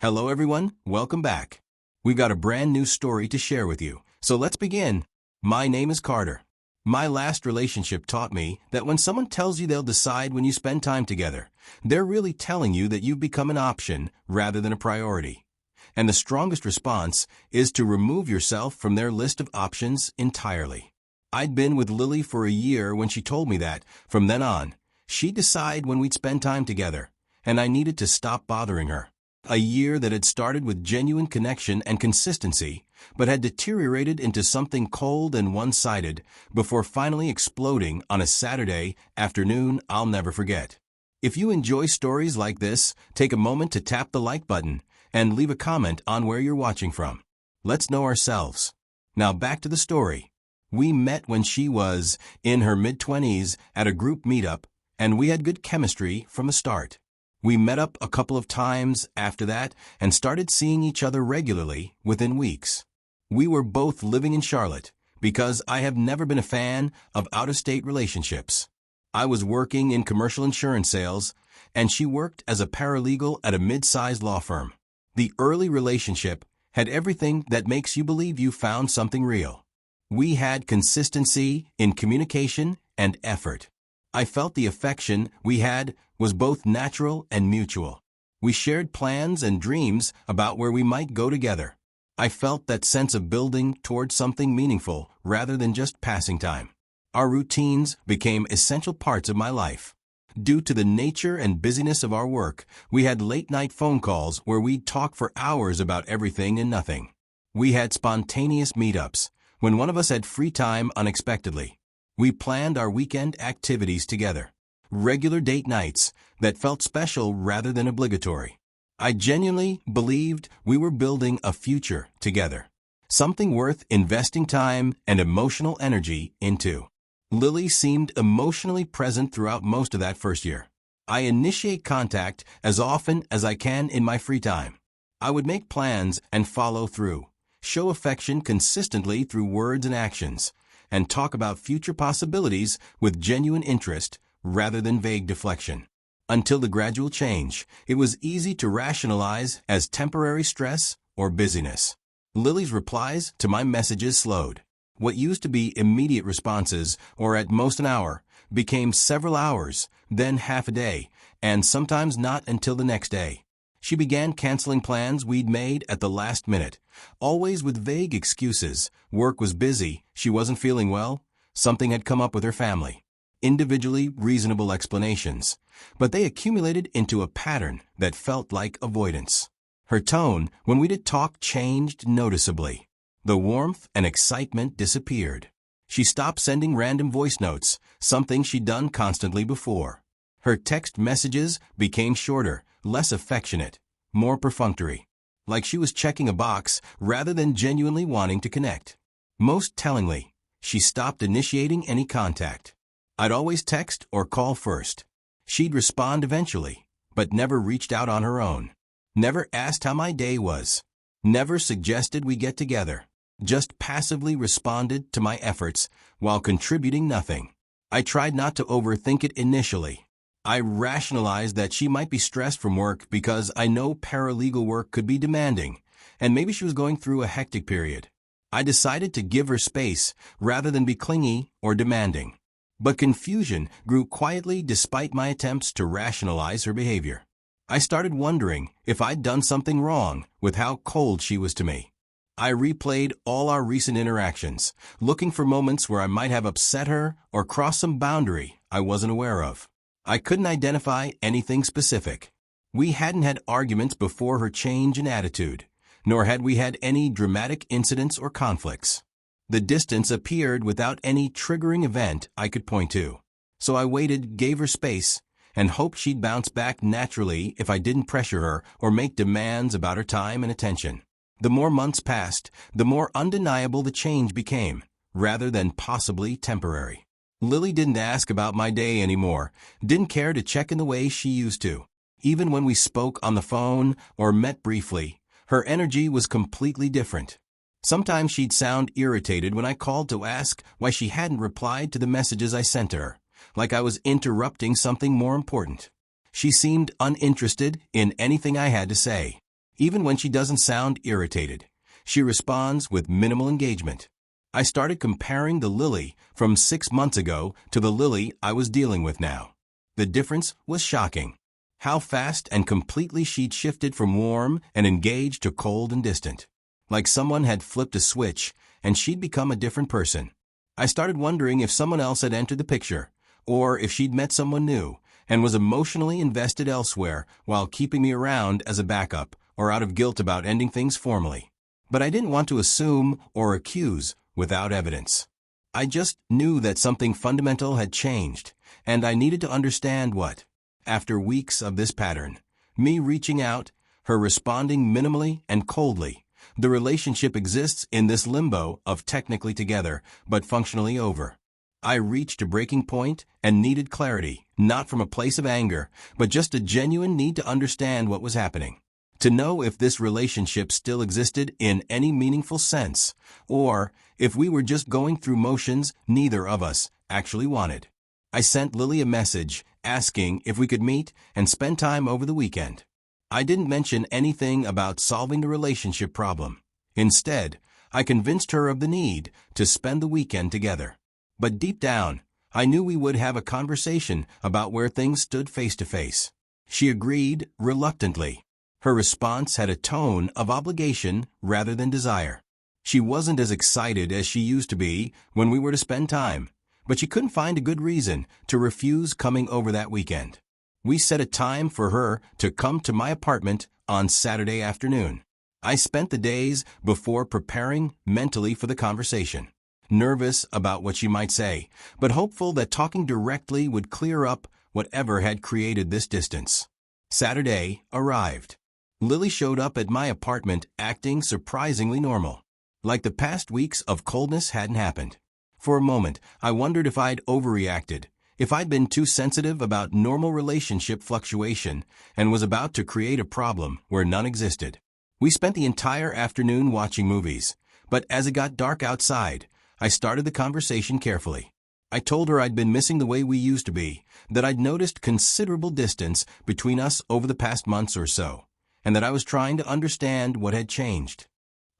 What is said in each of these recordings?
Hello everyone, welcome back. We've got a brand new story to share with you, so let's begin. My name is Carter. My last relationship taught me that when someone tells you they'll decide when you spend time together, they're really telling you that you've become an option rather than a priority. And the strongest response is to remove yourself from their list of options entirely. I'd been with Lily for a year when she told me that, from then on, she'd decide when we'd spend time together, and I needed to stop bothering her. A year that had started with genuine connection and consistency, but had deteriorated into something cold and one-sided before finally exploding on a Saturday afternoon I'll never forget. If you enjoy stories like this, take a moment to tap the like button and leave a comment on where you're watching from. Let's know ourselves. Now back to the story. We met when she was in her mid-20s at a group meetup, and we had good chemistry from the start. We met up a couple of times after that and started seeing each other regularly within weeks. We were both living in Charlotte because I have never been a fan of out-of-state relationships. I was working in commercial insurance sales, and she worked as a paralegal at a mid-sized law firm. The early relationship had everything that makes you believe you found something real. We had consistency in communication and effort. I felt the affection we had was both natural and mutual. We shared plans and dreams about where we might go together. I felt that sense of building towards something meaningful rather than just passing time. Our routines became essential parts of my life. Due to the nature and busyness of our work, we had late-night phone calls where we'd talk for hours about everything and nothing. We had spontaneous meetups when one of us had free time unexpectedly. We planned our weekend activities together. Regular date nights that felt special rather than obligatory. I genuinely believed we were building a future together, something worth investing time and emotional energy into. Lily seemed emotionally present throughout most of that first year. I initiate contact as often as I can in my free time. I would make plans and follow through, show affection consistently through words and actions, and talk about future possibilities with genuine interest rather than vague deflection. Until the gradual change, it was easy to rationalize as temporary stress or busyness. Lily's replies to my messages slowed. What used to be immediate responses, or at most an hour, became several hours, then half a day, and sometimes not until the next day. She began canceling plans we'd made at the last minute, always with vague excuses. Work was busy, she wasn't feeling well, something had come up with her family. Individually reasonable explanations, but they accumulated into a pattern that felt like avoidance. Her tone, when we'd talk, changed noticeably. The warmth and excitement disappeared. She stopped sending random voice notes, something she'd done constantly before. Her text messages became shorter, less affectionate, more perfunctory, like she was checking a box rather than genuinely wanting to connect. Most tellingly, she stopped initiating any contact. I'd always text or call first. She'd respond eventually, but never reached out on her own. Never asked how my day was. Never suggested we get together. Just passively responded to my efforts while contributing nothing. I tried not to overthink it initially. I rationalized that she might be stressed from work because I know paralegal work could be demanding, and maybe she was going through a hectic period. I decided to give her space rather than be clingy or demanding. But confusion grew quietly despite my attempts to rationalize her behavior. I started wondering if I'd done something wrong with how cold she was to me. I replayed all our recent interactions, looking for moments where I might have upset her or crossed some boundary I wasn't aware of. I couldn't identify anything specific. We hadn't had arguments before her change in attitude, nor had we had any dramatic incidents or conflicts. The distance appeared without any triggering event I could point to. So I waited, gave her space, and hoped she'd bounce back naturally if I didn't pressure her or make demands about her time and attention. The more months passed, the more undeniable the change became, rather than possibly temporary. Lily didn't ask about my day anymore, didn't care to check in the way she used to. Even when we spoke on the phone or met briefly, her energy was completely different. Sometimes she'd sound irritated when I called to ask why she hadn't replied to the messages I sent her, like I was interrupting something more important. She seemed uninterested in anything I had to say. Even when she doesn't sound irritated, she responds with minimal engagement. I started comparing the Lily from 6 months ago to the Lily I was dealing with now. The difference was shocking. How fast and completely she'd shifted from warm and engaged to cold and distant. Like someone had flipped a switch and she'd become a different person. I started wondering if someone else had entered the picture, or if she'd met someone new and was emotionally invested elsewhere while keeping me around as a backup or out of guilt about ending things formally. But I didn't want to assume or accuse without evidence. I just knew that something fundamental had changed, and I needed to understand what. After weeks of this pattern, me reaching out, her responding minimally and coldly, the relationship exists in this limbo of technically together but functionally over. I reached a breaking point and needed clarity, not from a place of anger, but just a genuine need to understand what was happening. To know if this relationship still existed in any meaningful sense, or if we were just going through motions neither of us actually wanted. I sent Lily a message asking if we could meet and spend time over the weekend. I didn't mention anything about solving the relationship problem. Instead, I convinced her of the need to spend the weekend together. But deep down, I knew we would have a conversation about where things stood face to face. She agreed reluctantly. Her response had a tone of obligation rather than desire. She wasn't as excited as she used to be when we were to spend time, but she couldn't find a good reason to refuse coming over that weekend. We set a time for her to come to my apartment on Saturday afternoon. I spent the days before preparing mentally for the conversation, nervous about what she might say, but hopeful that talking directly would clear up whatever had created this distance. Saturday arrived. Lily showed up at my apartment acting surprisingly normal, like the past weeks of coldness hadn't happened. For a moment, I wondered if I'd overreacted, if I'd been too sensitive about normal relationship fluctuation and was about to create a problem where none existed. We spent the entire afternoon watching movies, but as it got dark outside, I started the conversation carefully. I told her I'd been missing the way we used to be, that I'd noticed considerable distance between us over the past months or so, and that I was trying to understand what had changed.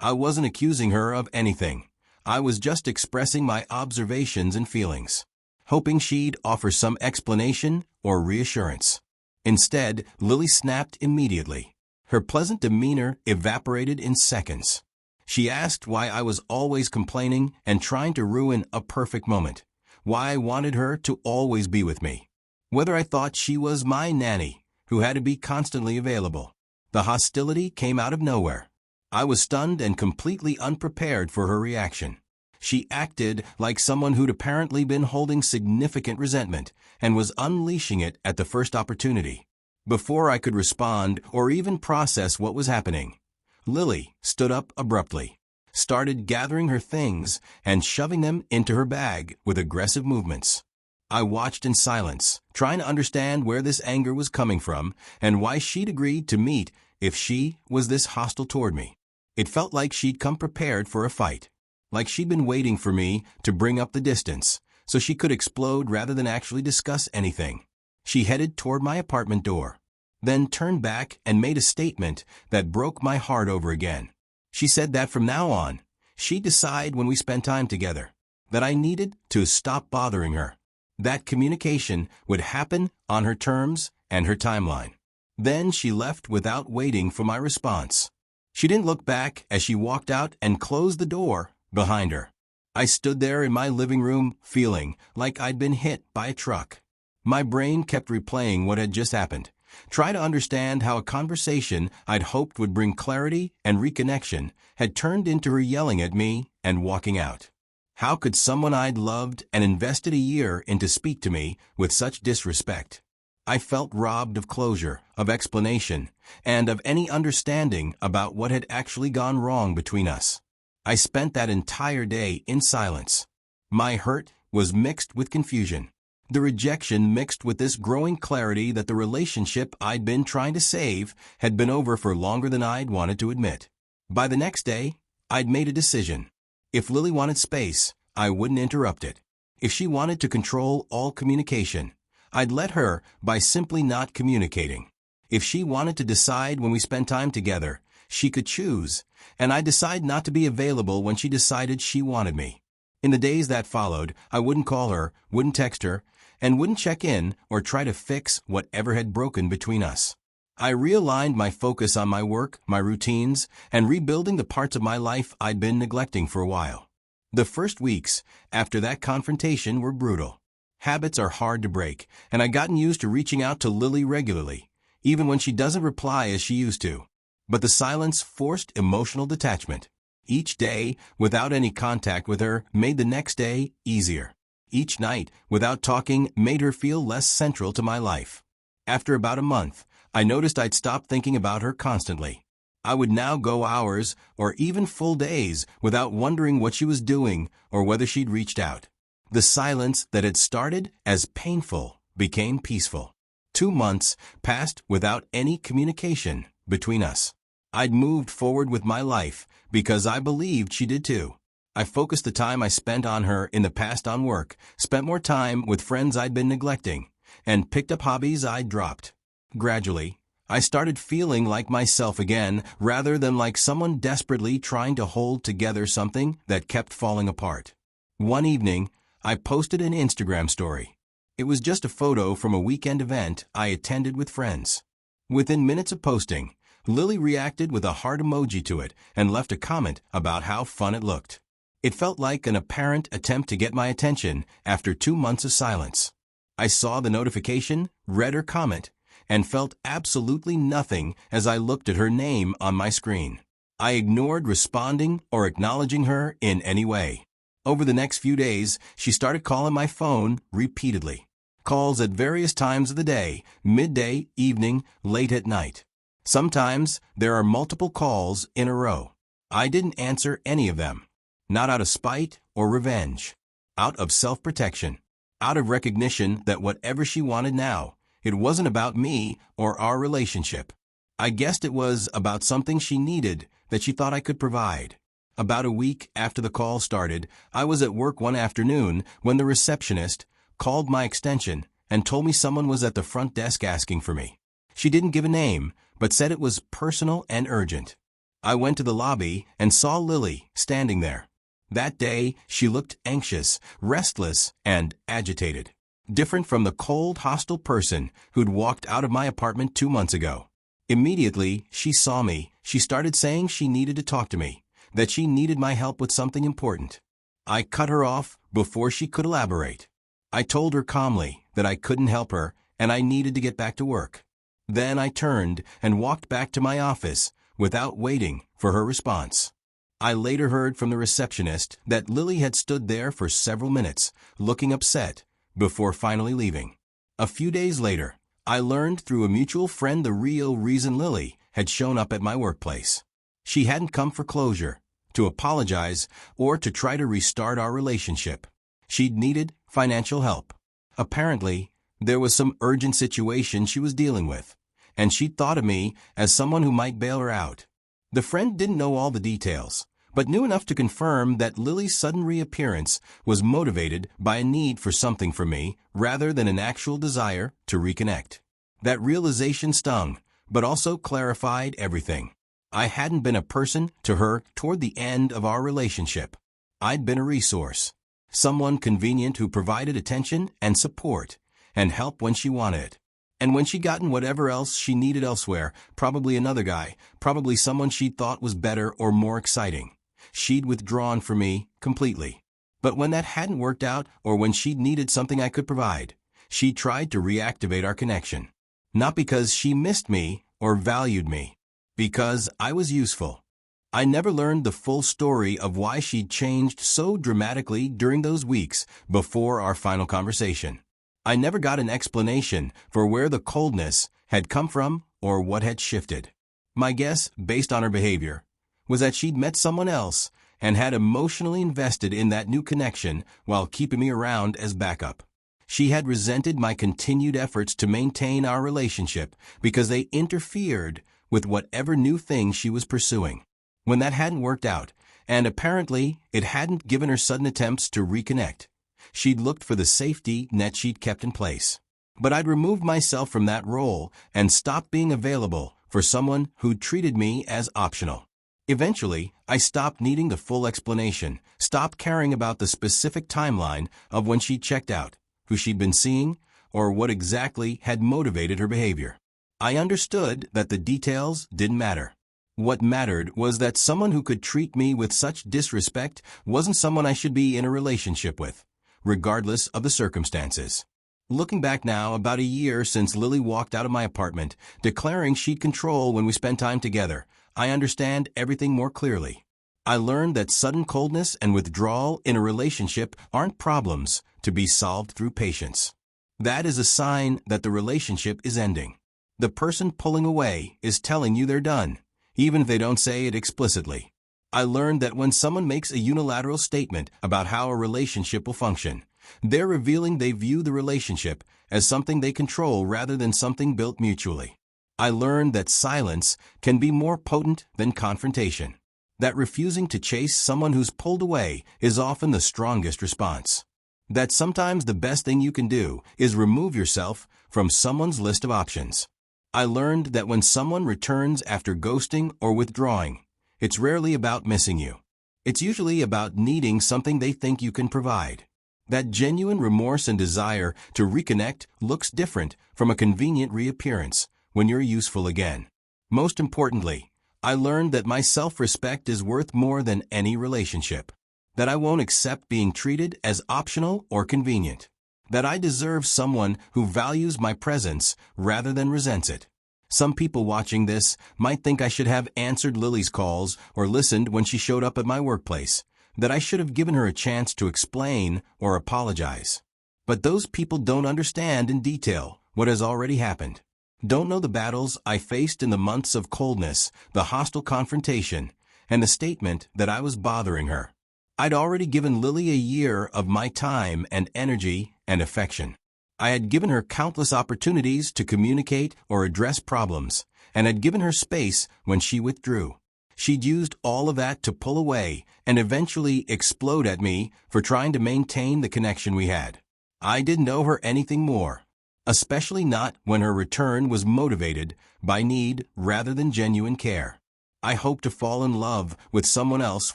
I wasn't accusing her of anything. I was just expressing my observations and feelings, hoping she'd offer some explanation or reassurance. Instead, Lily snapped immediately. Her pleasant demeanor evaporated in seconds. She asked why I was always complaining and trying to ruin a perfect moment, why I wanted her to always be with me, whether I thought she was my nanny who had to be constantly available. The hostility came out of nowhere. I was stunned and completely unprepared for her reaction. She acted like someone who'd apparently been holding significant resentment and was unleashing it at the first opportunity. Before I could respond or even process what was happening, Lily stood up abruptly, started gathering her things and shoving them into her bag with aggressive movements. I watched in silence, trying to understand where this anger was coming from and why she'd agreed to meet if she was this hostile toward me. It felt like she'd come prepared for a fight, like she'd been waiting for me to bring up the distance so she could explode rather than actually discuss anything. She headed toward my apartment door, then turned back and made a statement that broke my heart over again. She said that from now on, she'd decide when we spent time together, that I needed to stop bothering her. That communication would happen on her terms and her timeline. Then she left without waiting for my response. She didn't look back as she walked out and closed the door behind her. I stood there in my living room feeling like I'd been hit by a truck. My brain kept replaying what had just happened, trying to understand how a conversation I'd hoped would bring clarity and reconnection had turned into her yelling at me and walking out. How could someone I'd loved and invested a year in to speak to me with such disrespect? I felt robbed of closure, of explanation, and of any understanding about what had actually gone wrong between us. I spent that entire day in silence. My hurt was mixed with confusion, the rejection mixed with this growing clarity that the relationship I'd been trying to save had been over for longer than I'd wanted to admit. By the next day, I'd made a decision. If Lily wanted space, I wouldn't interrupt it. If she wanted to control all communication, I'd let her by simply not communicating. If she wanted to decide when we spent time together, she could choose, and I decided not to be available when she decided she wanted me. In the days that followed, I wouldn't call her, wouldn't text her, and wouldn't check in or try to fix whatever had broken between us. I realigned my focus on my work, my routines, and rebuilding the parts of my life I'd been neglecting for a while. The first weeks after that confrontation were brutal. Habits are hard to break, and I'd gotten used to reaching out to Lily regularly, even when she doesn't reply as she used to. But the silence forced emotional detachment. Each day, without any contact with her, made the next day easier. Each night, without talking, made her feel less central to my life. After about a month, I noticed I'd stopped thinking about her constantly. I would now go hours, or even full days, without wondering what she was doing or whether she'd reached out. The silence that had started as painful became peaceful. 2 months passed without any communication between us. I'd moved forward with my life because I believed she did too. I focused the time I spent on her in the past on work, spent more time with friends I'd been neglecting, and picked up hobbies I'd dropped. Gradually, I started feeling like myself again rather than like someone desperately trying to hold together something that kept falling apart. One evening, I posted an Instagram story. It was just a photo from a weekend event I attended with friends. Within minutes of posting, Lily reacted with a heart emoji to it and left a comment about how fun it looked. It felt like an apparent attempt to get my attention after 2 months of silence. I saw the notification, read her comment, and felt absolutely nothing as I looked at her name on my screen. I ignored responding or acknowledging her in any way. Over the next few days, she started calling my phone repeatedly. Calls at various times of the day, midday, evening, late at night. Sometimes there are multiple calls in a row. I didn't answer any of them. Not out of spite or revenge. Out of self-protection. Out of recognition that whatever she wanted now, it wasn't about me or our relationship. I guessed it was about something she needed that she thought I could provide. About a week after the call started, I was at work one afternoon when the receptionist called my extension and told me someone was at the front desk asking for me. She didn't give a name, but said it was personal and urgent. I went to the lobby and saw Lily standing there. That day, she looked anxious, restless, and agitated. Different from the cold, hostile person who'd walked out of my apartment 2 months ago. Immediately, she saw me. She started saying she needed to talk to me, that she needed my help with something important. I cut her off before she could elaborate. I told her calmly that I couldn't help her and I needed to get back to work. Then I turned and walked back to my office without waiting for her response. I later heard from the receptionist that Lily had stood there for several minutes, looking upset, before finally leaving. A few days later, I learned through a mutual friend the real reason Lily had shown up at my workplace. She hadn't come for closure, to apologize, or to try to restart our relationship. She'd needed financial help. Apparently, there was some urgent situation she was dealing with, and she'd thought of me as someone who might bail her out. The friend didn't know all the details, but knew enough to confirm that Lily's sudden reappearance was motivated by a need for something from me rather than an actual desire to reconnect. That realization stung, but also clarified everything. I hadn't been a person to her toward the end of our relationship. I'd been a resource. Someone convenient who provided attention and support and help when she wanted it. And when she'd gotten whatever else she needed elsewhere, probably another guy, probably someone she'd thought was better or more exciting, she'd withdrawn from me completely. But when that hadn't worked out or when she'd needed something I could provide, she tried to reactivate our connection. Not because she missed me or valued me, because I was useful. I never learned the full story of why she'd changed so dramatically during those weeks before our final conversation. I never got an explanation for where the coldness had come from or what had shifted. My guess, based on her behavior, was that she'd met someone else and had emotionally invested in that new connection while keeping me around as backup. She had resented my continued efforts to maintain our relationship because they interfered with whatever new thing she was pursuing. When that hadn't worked out, and apparently it hadn't given her sudden attempts to reconnect, she'd looked for the safety net she'd kept in place. But I'd removed myself from that role and stopped being available for someone who'd treated me as optional. Eventually, I stopped needing the full explanation, stopped caring about the specific timeline of when she checked out, who she'd been seeing, or what exactly had motivated her behavior. I understood that the details didn't matter. What mattered was that someone who could treat me with such disrespect wasn't someone I should be in a relationship with, regardless of the circumstances. Looking back now, about a year since Lily walked out of my apartment, declaring she'd control when we spent time together, I understand everything more clearly. I learned that sudden coldness and withdrawal in a relationship aren't problems to be solved through patience. That is a sign that the relationship is ending. The person pulling away is telling you they're done, even if they don't say it explicitly. I learned that when someone makes a unilateral statement about how a relationship will function, they're revealing they view the relationship as something they control rather than something built mutually. I learned that silence can be more potent than confrontation. That refusing to chase someone who's pulled away is often the strongest response. That sometimes the best thing you can do is remove yourself from someone's list of options. I learned that when someone returns after ghosting or withdrawing, it's rarely about missing you. It's usually about needing something they think you can provide. That genuine remorse and desire to reconnect looks different from a convenient reappearance when you're useful again. Most importantly, I learned that my self-respect is worth more than any relationship. That I won't accept being treated as optional or convenient. That I deserve someone who values my presence rather than resents it. Some people watching this might think I should have answered Lily's calls or listened when she showed up at my workplace. That I should have given her a chance to explain or apologize. But those people don't understand in detail what has already happened. Don't know the battles I faced in the months of coldness, the hostile confrontation, and the statement that I was bothering her. I'd already given Lily a year of my time and energy and affection. I had given her countless opportunities to communicate or address problems, and had given her space when she withdrew. She'd used all of that to pull away and eventually explode at me for trying to maintain the connection we had. I didn't owe her anything more, especially not when her return was motivated by need rather than genuine care. I hope to fall in love with someone else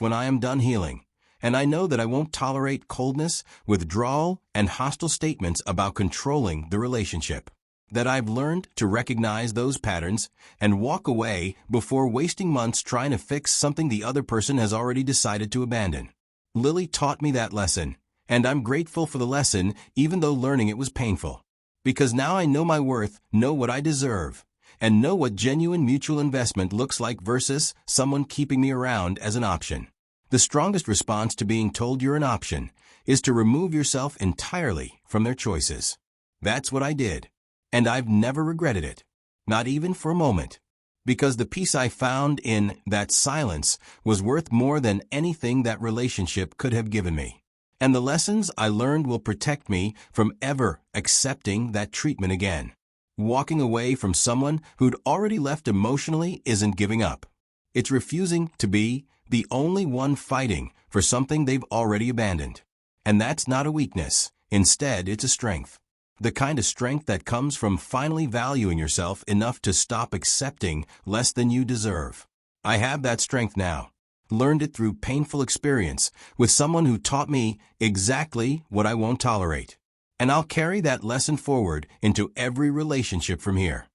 when I am done healing, and I know that I won't tolerate coldness, withdrawal, and hostile statements about controlling the relationship. That I've learned to recognize those patterns and walk away before wasting months trying to fix something the other person has already decided to abandon. Lily taught me that lesson, and I'm grateful for the lesson even though learning it was painful. Because now I know my worth, know what I deserve, and know what genuine mutual investment looks like versus someone keeping me around as an option. The strongest response to being told you're an option is to remove yourself entirely from their choices. That's what I did. And I've never regretted it, not even for a moment, because the peace I found in that silence was worth more than anything that relationship could have given me. And the lessons I learned will protect me from ever accepting that treatment again. Walking away from someone who'd already left emotionally isn't giving up. It's refusing to be the only one fighting for something they've already abandoned. And that's not a weakness. Instead, it's a strength. The kind of strength that comes from finally valuing yourself enough to stop accepting less than you deserve. I have that strength now. Learned it through painful experience with someone who taught me exactly what I won't tolerate. And I'll carry that lesson forward into every relationship from here.